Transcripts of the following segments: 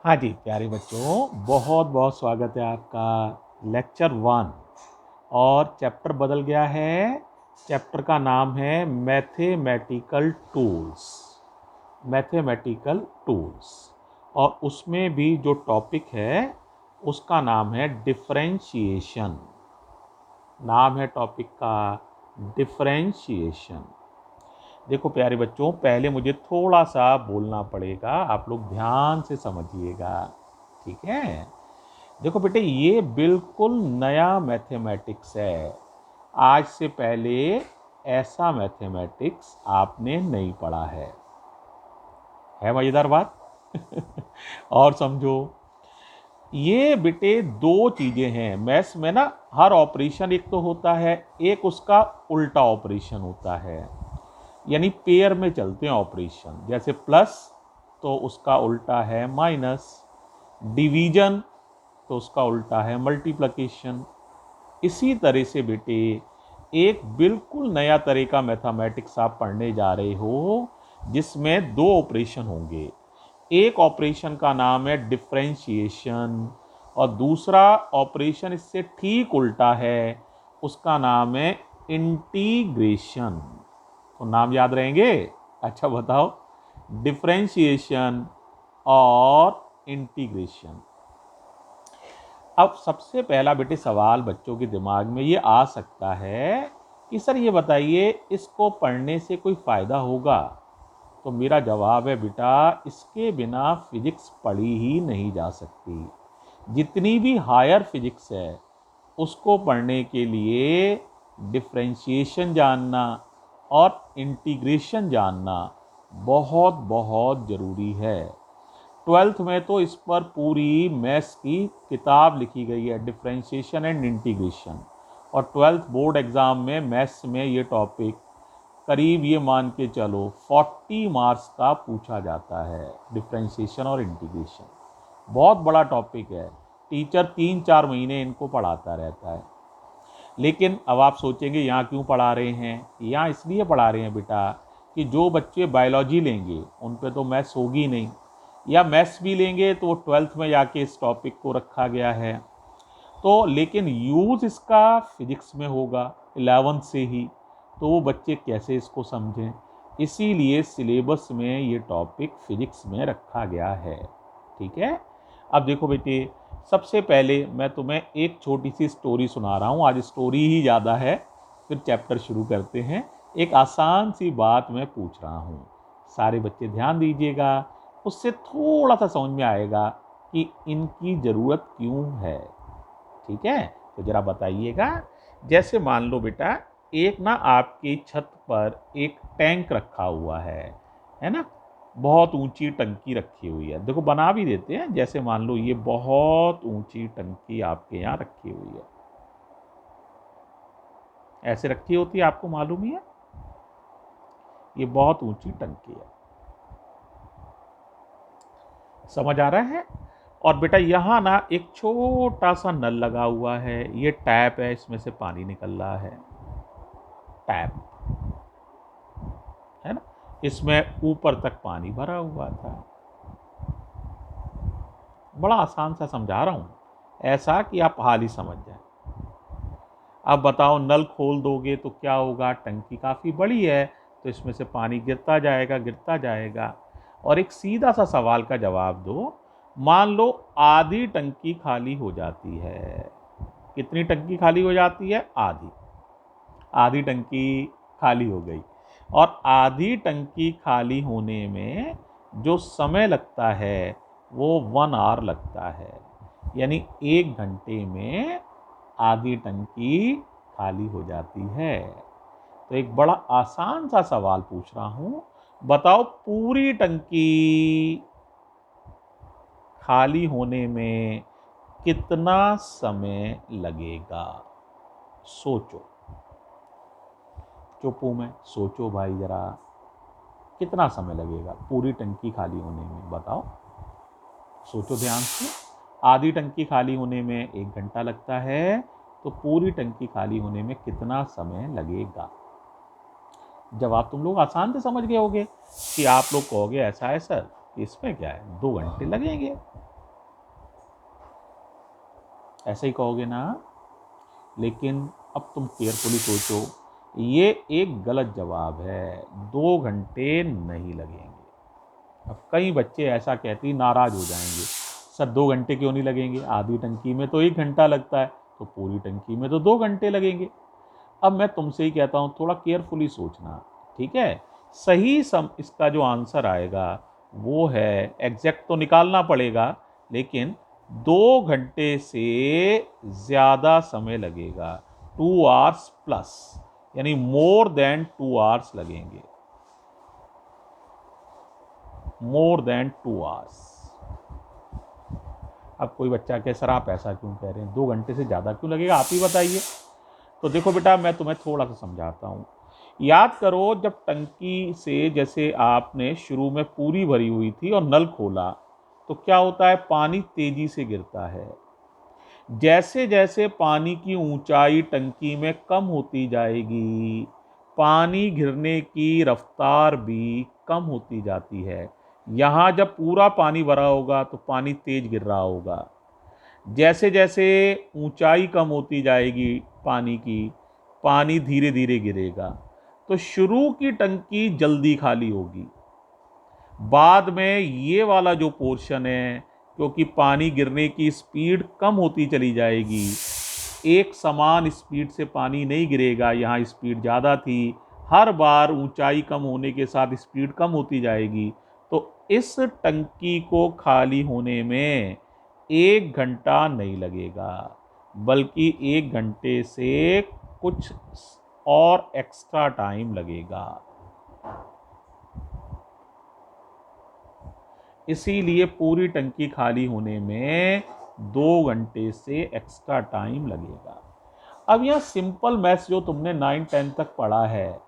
हाँ जी, प्यारे बच्चों, बहुत बहुत स्वागत है आपका लेक्चर 1। और चैप्टर बदल गया है। चैप्टर का नाम है मैथमेटिकल टूल्स। Mathematical tools. और उसमें भी जो टॉपिक है उसका नाम है डिफरेंशिएशन। नाम है टॉपिक का डिफरेंशिएशन। देखो प्यारे बच्चों, पहले मुझे थोड़ा सा बोलना पड़ेगा, आप लोग ध्यान से समझिएगा, ठीक है। देखो बेटे, ये बिल्कुल नया मैथमेटिक्स है। आज से पहले ऐसा मैथमेटिक्स आपने नहीं पढ़ा है मजेदार बात। और समझो, ये बेटे दो चीजें हैं मैथ्स में ना। हर ऑपरेशन एक तो होता है, एक उसका उल्टा ऑपरेशन होता है, यानी पेयर में चलते हैं ऑपरेशन। जैसे प्लस तो उसका उल्टा है माइनस, डिवीजन तो उसका उल्टा है मल्टीप्लिकेशन। इसी तरह से बेटे एक बिल्कुल नया तरह का मैथमेटिक्स आप पढ़ने जा रहे हो, जिसमें दो ऑपरेशन होंगे। एक ऑपरेशन का नाम है डिफरेंशिएशन, और दूसरा ऑपरेशन इससे ठीक उल्टा है, उसका नाम है इंटीग्रेशन। तो नाम याद रहेंगे? अच्छा बताओ, डिफरेंशिएशन और इंटीग्रेशन। अब सबसे पहला बेटे सवाल बच्चों के दिमाग में ये आ सकता है कि सर ये बताइए, इसको पढ़ने से कोई फ़ायदा होगा? तो मेरा जवाब है बेटा, इसके बिना फिजिक्स पढ़ी ही नहीं जा सकती। जितनी भी हायर फिजिक्स है उसको पढ़ने के लिए डिफरेंशिएशन जानना और इंटीग्रेशन जानना बहुत बहुत ज़रूरी है। ट्वेल्थ में तो इस पर पूरी मैथ्स की किताब लिखी गई है, डिफरेंशिएशन एंड इंटीग्रेशन। और ट्वेल्थ बोर्ड एग्ज़ाम में मैथ्स में ये टॉपिक करीब ये मान के चलो 40 मार्क्स का पूछा जाता है, डिफरेंशिएशन और इंटीग्रेशन। बहुत बड़ा टॉपिक है, टीचर 3-4 महीने इनको पढ़ाता रहता है। लेकिन अब आप सोचेंगे यहाँ क्यों पढ़ा रहे हैं? यहाँ इसलिए पढ़ा रहे हैं बेटा कि जो बच्चे बायोलॉजी लेंगे उन पे तो मैथ्स होगी नहीं, या मैथ्स भी लेंगे तो वो ट्वेल्थ में जाके इस टॉपिक को रखा गया है। तो लेकिन यूज़ इसका फिजिक्स में होगा 11th से ही, तो वो बच्चे कैसे इसको समझें? इसीलिए सिलेबस में ये टॉपिक फिजिक्स में रखा गया है, ठीक है। अब देखो बेटे, सबसे पहले मैं तुम्हें एक छोटी सी स्टोरी सुना रहा हूँ। आज स्टोरी ही ज़्यादा है, फिर चैप्टर शुरू करते हैं। एक आसान सी बात मैं पूछ रहा हूँ, सारे बच्चे ध्यान दीजिएगा, उससे थोड़ा सा समझ में आएगा कि इनकी ज़रूरत क्यों है, ठीक है। तो ज़रा बताइएगा। जैसे मान लो बेटा, एक ना आपकी छत पर एक टैंक रखा हुआ है ना। बहुत ऊंची टंकी रखी हुई है, देखो बना भी देते हैं। जैसे मान लो ये बहुत ऊंची टंकी आपके यहाँ रखी हुई है, ऐसे रखी होती है, आपको मालूम ही है। ये बहुत ऊंची टंकी है, समझ आ रहा है। और बेटा यहाँ ना एक छोटा सा नल लगा हुआ है, ये टैप है, इसमें से पानी निकल रहा है, टैप है ना। इसमें ऊपर तक पानी भरा हुआ था। बड़ा आसान सा समझा रहा हूँ, ऐसा कि आप हाल ही समझ जाए। अब बताओ, नल खोल दोगे तो क्या होगा? टंकी काफ़ी बड़ी है, तो इसमें से पानी गिरता जाएगा गिरता जाएगा। और एक सीधा सा सवाल का जवाब दो। मान लो आधी टंकी खाली हो जाती है। कितनी टंकी खाली हो जाती है? आधी। आधी टंकी खाली हो गई। और आधी टंकी खाली होने में जो समय लगता है वो 1 आवर लगता है, यानी 1 घंटे में आधी टंकी खाली हो जाती है। तो एक बड़ा आसान सा सवाल पूछ रहा हूं, बताओ पूरी टंकी खाली होने में कितना समय लगेगा? सोचो, चुप हूं मैं, सोचो भाई जरा, कितना समय लगेगा पूरी टंकी खाली होने में? बताओ, सोचो ध्यान से। आधी टंकी खाली होने में 1 घंटा लगता है, तो पूरी टंकी खाली होने में कितना समय लगेगा? जवाब तुम लोग आसान से समझ गए होगे कि आप लोग कहोगे ऐसा है सर, इसमें क्या है, 2 घंटे लगेंगे। ऐसे ही कहोगे ना? लेकिन अब तुम केयरफुली सोचो, ये एक गलत जवाब है। 2 घंटे नहीं लगेंगे। अब कई बच्चे ऐसा कहते ही नाराज हो जाएंगे, सर 2 घंटे क्यों नहीं लगेंगे? आधी टंकी में तो 1 घंटा लगता है, तो पूरी टंकी में तो 2 घंटे लगेंगे। अब मैं तुमसे ही कहता हूं, थोड़ा केयरफुली सोचना, ठीक है? सही इसका जो आंसर आएगा वो है, एग्जैक्ट तो निकालना पड़ेगा, लेकिन 2 घंटे से ज्यादा समय लगेगा। 2 आवर्स प्लस, यानी मोर देन 2 आवर्स लगेंगे। More than 2 hours. अब कोई बच्चा कहे सर आप ऐसा क्यों कह रहे हैं, 2 घंटे से ज़्यादा क्यों लगेगा, आप ही बताइए। तो देखो बेटा, मैं तुम्हें थोड़ा सा समझाता हूँ। याद करो, जब टंकी से जैसे आपने शुरू में पूरी भरी हुई थी और नल खोला, तो क्या होता है, पानी तेजी से गिरता है। जैसे जैसे पानी की ऊंचाई टंकी में कम होती जाएगी, पानी गिरने की रफ्तार भी कम होती जाती है। यहाँ जब पूरा पानी भरा होगा तो पानी तेज गिर रहा होगा। जैसे जैसे ऊंचाई कम होती जाएगी पानी की, पानी धीरे धीरे गिरेगा। तो शुरू की टंकी जल्दी खाली होगी, बाद में ये वाला जो पोर्शन है, क्योंकि पानी गिरने की स्पीड कम होती चली जाएगी, एक समान स्पीड से पानी नहीं गिरेगा, यहाँ स्पीड ज़्यादा थी, हर बार ऊंचाई कम होने के साथ स्पीड कम होती जाएगी। तो इस टंकी को खाली होने में 1 घंटा नहीं लगेगा, बल्कि 1 घंटे से कुछ और एक्स्ट्रा टाइम लगेगा। इसीलिए पूरी टंकी खाली होने में 2 घंटे से एक्स्ट्रा टाइम लगेगा। अब यह सिंपल मैथ्स जो तुमने 9-10 तक पढ़ा है,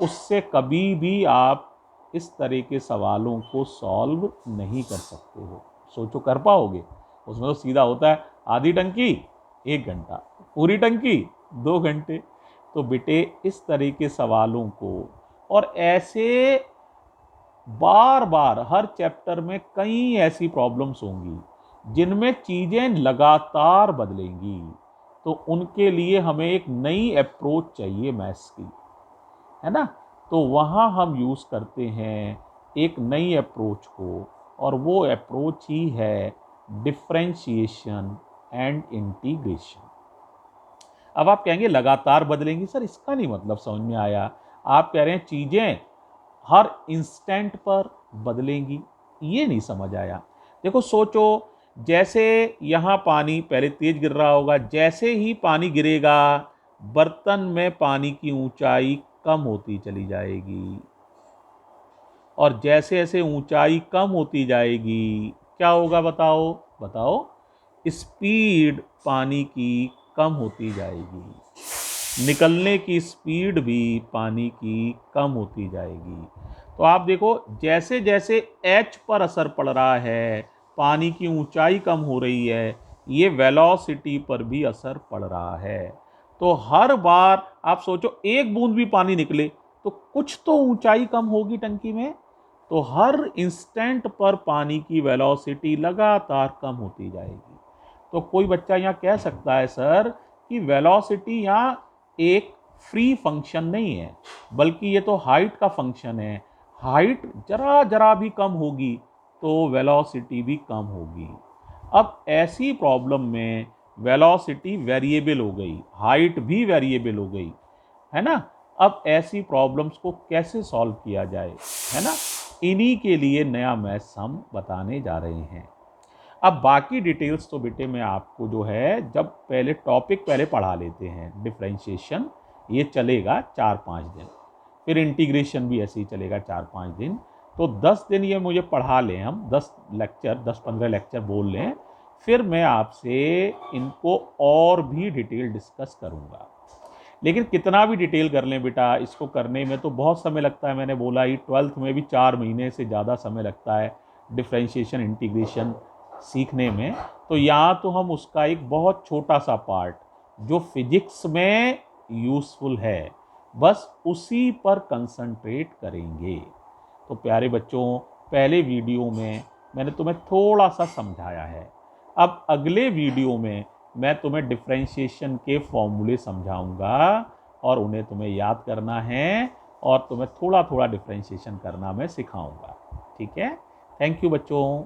उससे कभी भी आप इस तरह के सवालों को सॉल्व नहीं कर सकते हो। सोचो, कर पाओगे? उसमें तो सीधा होता है, आधी टंकी 1 घंटा, पूरी टंकी 2 घंटे। तो बेटे, इस तरह के सवालों को, और ऐसे बार बार हर चैप्टर में कई ऐसी प्रॉब्लम्स होंगी जिनमें चीजें लगातार बदलेंगी, तो उनके लिए हमें एक नई अप्रोच चाहिए मैथ्स की, है ना? तो वहाँ हम यूज़ करते हैं एक नई अप्रोच को, और वो अप्रोच ही है डिफरेंशिएशन एंड इंटीग्रेशन। अब आप कहेंगे लगातार बदलेंगी, सर इसका नहीं मतलब समझ में आया। आप कह रहे हैं चीज़ें हर इंस्टेंट पर बदलेंगी, ये नहीं समझ आया। देखो सोचो, जैसे यहाँ पानी पहले तेज गिर रहा होगा, जैसे ही पानी गिरेगा बर्तन में पानी की ऊंचाई कम होती चली जाएगी, और जैसे जैसे ऊंचाई कम होती जाएगी क्या होगा, बताओ बताओ? स्पीड पानी की कम होती जाएगी, निकलने की स्पीड भी पानी की कम होती जाएगी। तो आप देखो, जैसे जैसे एच पर असर पड़ रहा है, पानी की ऊंचाई कम हो रही है, ये वेलोसिटी पर भी असर पड़ रहा है। तो हर बार आप सोचो, एक बूंद भी पानी निकले तो कुछ तो ऊंचाई कम होगी टंकी में, तो हर इंस्टेंट पर पानी की वेलोसिटी लगातार कम होती जाएगी। तो कोई बच्चा यहाँ कह सकता है सर कि वेलोसिटी यहाँ एक फ्री फंक्शन नहीं है, बल्कि ये तो हाइट का फंक्शन है। हाइट जरा जरा भी कम होगी तो वेलोसिटी भी कम होगी। अब ऐसी प्रॉब्लम में वेलोसिटी वेरिएबल हो गई, हाइट भी वेरिएबल हो गई, है ना? अब ऐसी प्रॉब्लम्स को कैसे सॉल्व किया जाए, है ना? इन्हीं के लिए नया मैथ्स हम बताने जा रहे हैं। अब बाकी डिटेल्स तो बेटे मैं आपको जो है, जब पहले टॉपिक पहले पढ़ा लेते हैं, डिफरेंशिएशन ये चलेगा 4-5 दिन, फिर इंटीग्रेशन भी ऐसे ही चलेगा 4-5 दिन। तो 10 दिन ये मुझे पढ़ा लें, हम 10-15 लेक्चर बोल लें, फिर मैं आपसे इनको और भी डिटेल डिस्कस करूँगा। लेकिन कितना भी डिटेल कर लें बेटा, इसको करने में तो बहुत समय लगता है। मैंने बोला ही 12th में भी 4 महीने से ज़्यादा समय लगता है डिफरेंशिएशन इंटीग्रेशन सीखने में। तो यहाँ तो हम उसका एक बहुत छोटा सा पार्ट जो फिजिक्स में यूज़फुल है, बस उसी पर कंसंट्रेट करेंगे। तो प्यारे बच्चों, पहले वीडियो में मैंने तुम्हें थोड़ा सा समझाया है, अब अगले वीडियो में मैं तुम्हें डिफरेंशिएशन के फॉर्मूले समझाऊंगा और उन्हें तुम्हें याद करना है और तुम्हें थोड़ा थोड़ा डिफरेंशिएशन करना मैं सिखाऊंगा। ठीक है, थैंक यू बच्चों।